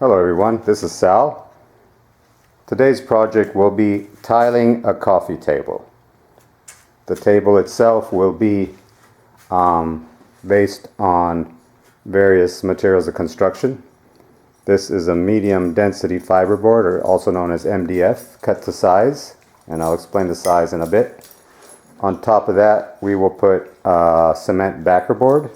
Hello everyone, this is Sal. Today's project will be tiling a coffee table. The table itself will be based on various materials of construction. This is a medium density fiberboard, or also known as MDF, cut to size, and I'll explain the size in a bit. On top of that, we will put cement backer board.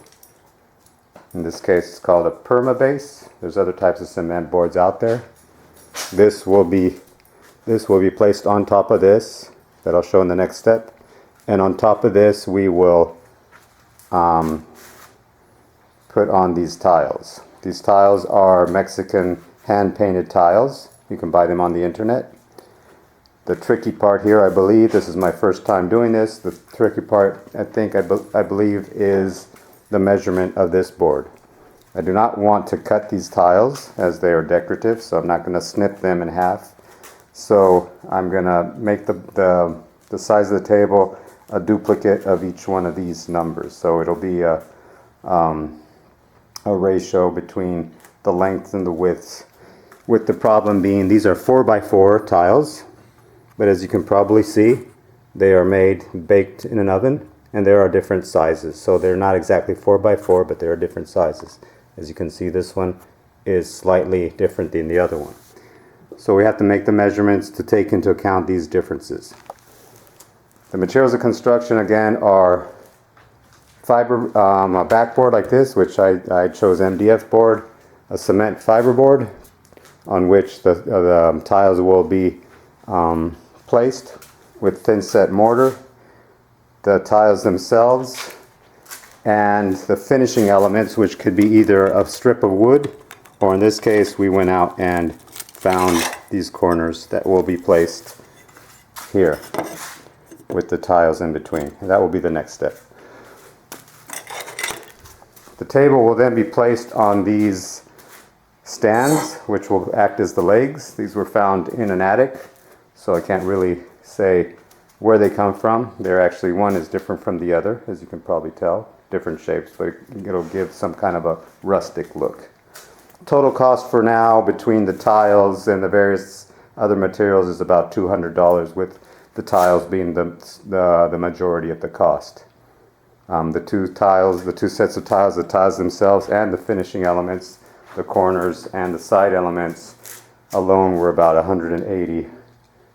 In this case, it's called a PermaBase. There's other types of cement boards out there. This will be placed on top of this, that I'll show in the next step. And on top of this, we will put on these tiles. These tiles are Mexican hand-painted tiles. You can buy them on the internet. The tricky part here, I believe, this is my first time doing this. The tricky part, I believe, is the measurement of this board. I do not want to cut these tiles as they are decorative, so I'm not going to snip them in half. So I'm going to make the size of the table a duplicate of each one of these numbers. So it'll be a ratio between the length and the width, with the problem being these are 4x4 tiles, but as you can probably see, they are baked in an oven. And there are different sizes, so they're not exactly 4x4, but there are different sizes. As you can see, this one is slightly different than the other one. So we have to make the measurements to take into account these differences. The materials of construction again are fiber, a backboard like this, which I chose MDF board, a cement fiberboard on which the tiles will be placed with thin set mortar, the tiles themselves, and the finishing elements, which could be either a strip of wood, or in this case we went out and found these corners that will be placed here with the tiles in between. And that will be the next step. The table will then be placed on these stands, which will act as the legs. These were found in an attic, so I can't really say where they come from. They're actually, one is different from the other, as you can probably tell. Different shapes, but it'll give some kind of a rustic look. Total cost for now between the tiles and the various other materials is about $200, with the tiles being the majority of the cost. The two sets of tiles, the tiles themselves and the finishing elements, the corners and the side elements alone were about $160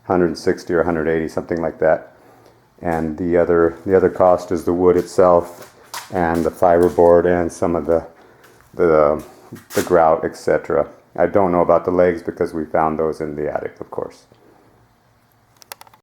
or $180, something like that. And the other cost is the wood itself and the fiberboard and some of the grout, etc. I don't know about the legs because we found those in the attic, of course.